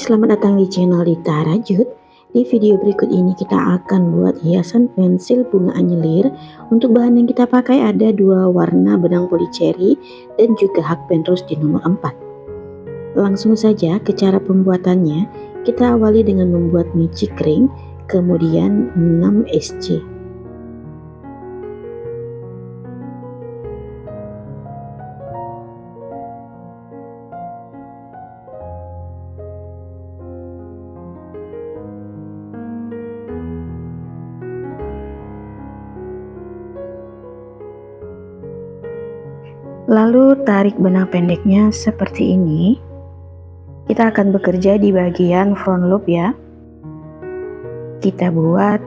selamat datang di channel Dita Rajut. Di video berikut ini kita akan buat hiasan pensil bunga anyelir. Untuk bahan yang kita pakai ada 2 warna benang polycherry dan juga hak pen rose di nomor 4. Langsung saja ke cara pembuatannya. Kita awali dengan membuat magic ring, kemudian 6 SC. Lalu tarik benang pendeknya seperti ini. Kita akan bekerja di bagian front loop ya. Kita buat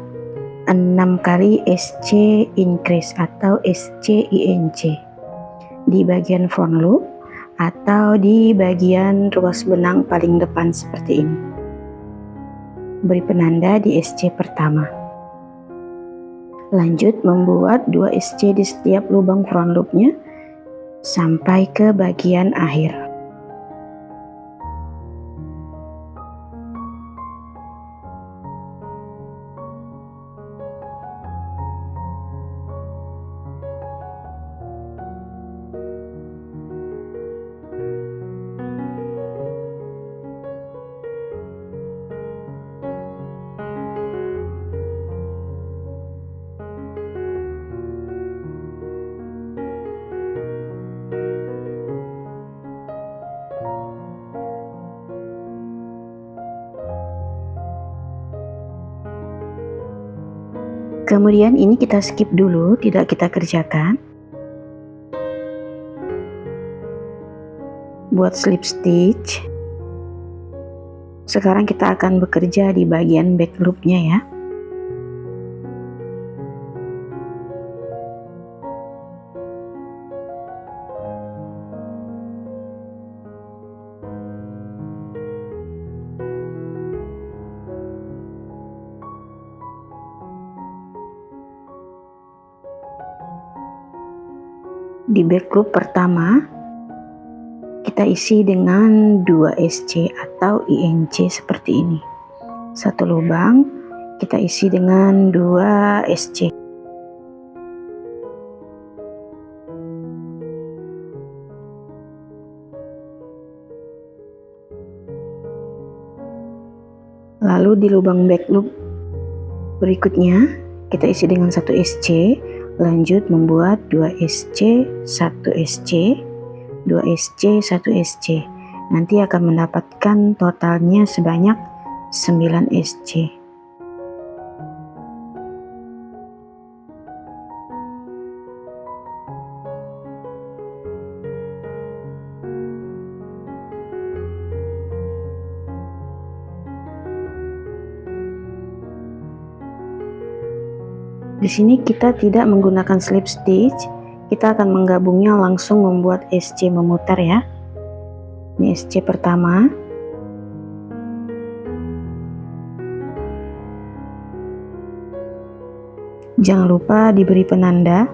6 kali SC increase atau SC INC di bagian front loop atau di bagian ruas benang paling depan seperti ini. Beri penanda di SC pertama. Lanjut membuat 2 SC di setiap lubang front loopnya sampai ke bagian akhir. Kemudian ini kita skip dulu, tidak kita kerjakan. Buat slip stitch. Sekarang kita akan bekerja di bagian back loopnya ya. Di back loop pertama kita isi dengan 2 SC atau INC seperti ini. Satu lubang kita isi dengan 2 SC. Lalu di lubang back loop berikutnya kita isi dengan 1 SC. Lanjut membuat 2 SC, 1 SC, 2 SC, 1 SC. Nanti akan mendapatkan totalnya sebanyak 9 SC. Di sini kita tidak menggunakan slip stitch, kita akan menggabungnya langsung membuat SC memutar ya. Ini SC pertama. Jangan lupa diberi penanda.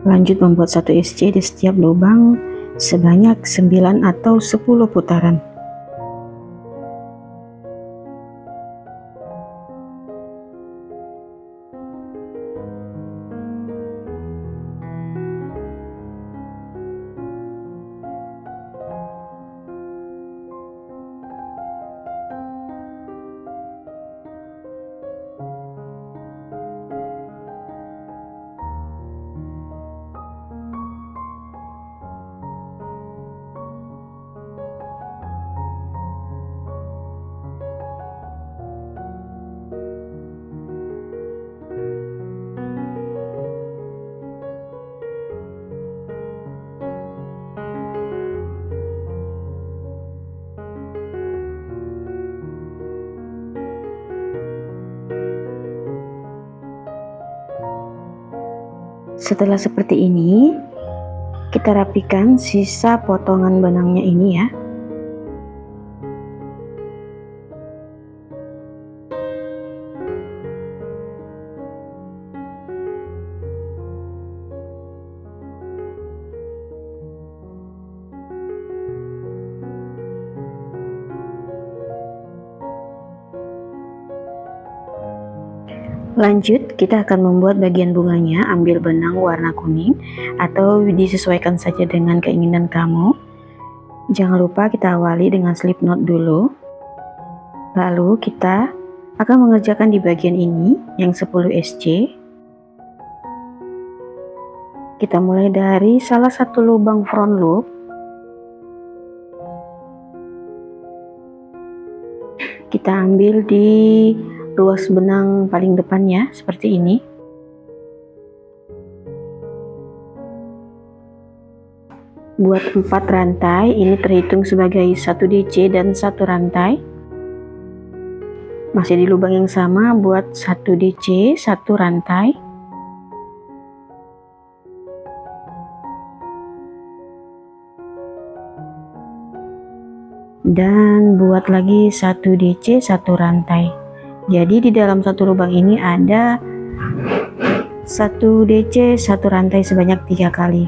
Lanjut membuat 1 SC di setiap lubang sebanyak 9 atau 10 putaran. Setelah seperti ini, kita rapikan sisa potongan benangnya ini ya. Lanjut, kita akan membuat bagian bunganya. Ambil benang warna kuning atau disesuaikan saja dengan keinginan kamu. Jangan lupa kita awali dengan slip knot dulu. Lalu kita akan mengerjakan di bagian ini yang 10 SC. Kita mulai dari salah satu lubang front loop. Kita ambil di ruas benang paling depannya seperti ini. Buat 4 rantai, ini terhitung sebagai 1 DC dan 1 rantai. Masih di lubang yang sama, buat 1 DC, 1 rantai. Dan buat lagi 1 DC, 1 rantai. Jadi di dalam satu lubang ini ada 1 DC, 1 rantai sebanyak 3 kali.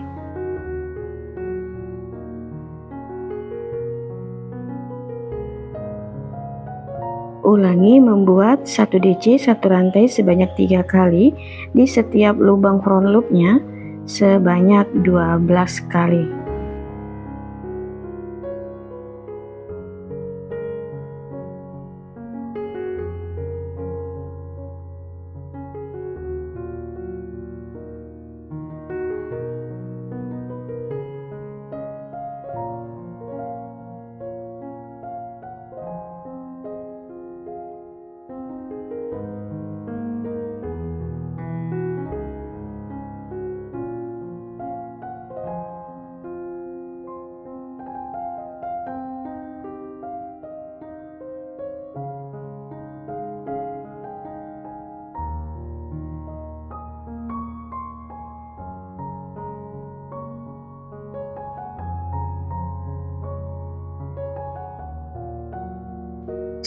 Ulangi membuat 1 DC, 1 rantai sebanyak 3 kali di setiap lubang front loopnya sebanyak 12 kali.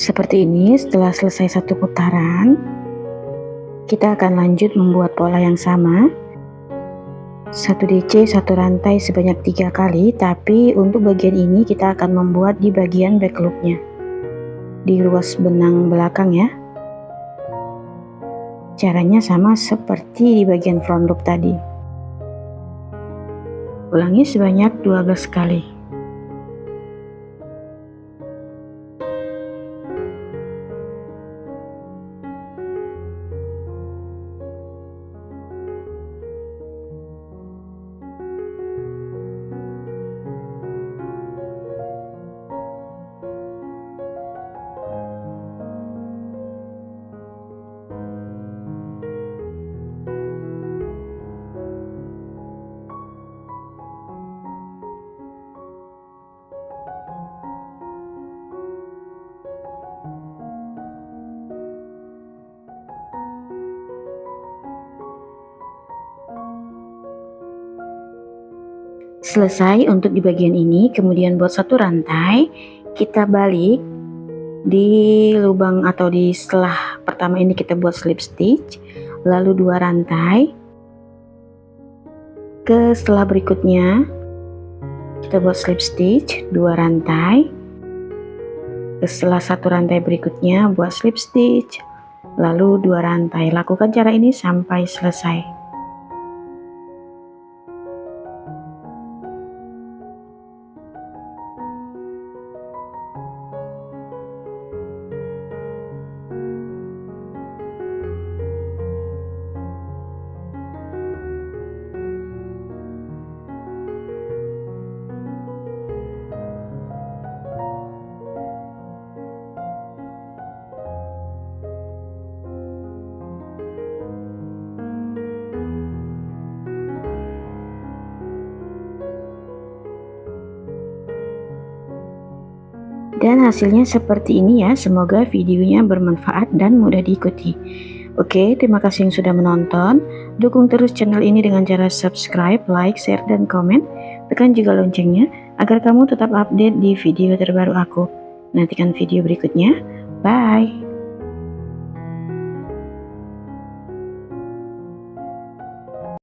Seperti ini. Setelah selesai satu putaran, kita akan lanjut membuat pola yang sama. 1 DC, 1 rantai sebanyak 3 kali, tapi untuk bagian ini kita akan membuat di bagian back loopnya, di ruas benang belakang ya. Caranya sama seperti di bagian front loop tadi. Ulangi sebanyak 12 kali. Selesai untuk di bagian ini. Kemudian buat 1 rantai, kita balik di lubang atau di setelah pertama ini kita buat slip stitch, lalu 2 rantai. Ke setelah berikutnya kita buat slip stitch, 2 rantai. Ke setelah 1 rantai berikutnya buat slip stitch, lalu 2 rantai. Lakukan cara ini sampai selesai. Dan hasilnya seperti ini ya. Semoga videonya bermanfaat dan mudah diikuti. Oke, terima kasih yang sudah menonton. Dukung terus channel ini dengan cara subscribe, like, share, dan komen. Tekan juga loncengnya agar kamu tetap update di video terbaru aku. Nantikan video berikutnya. Bye.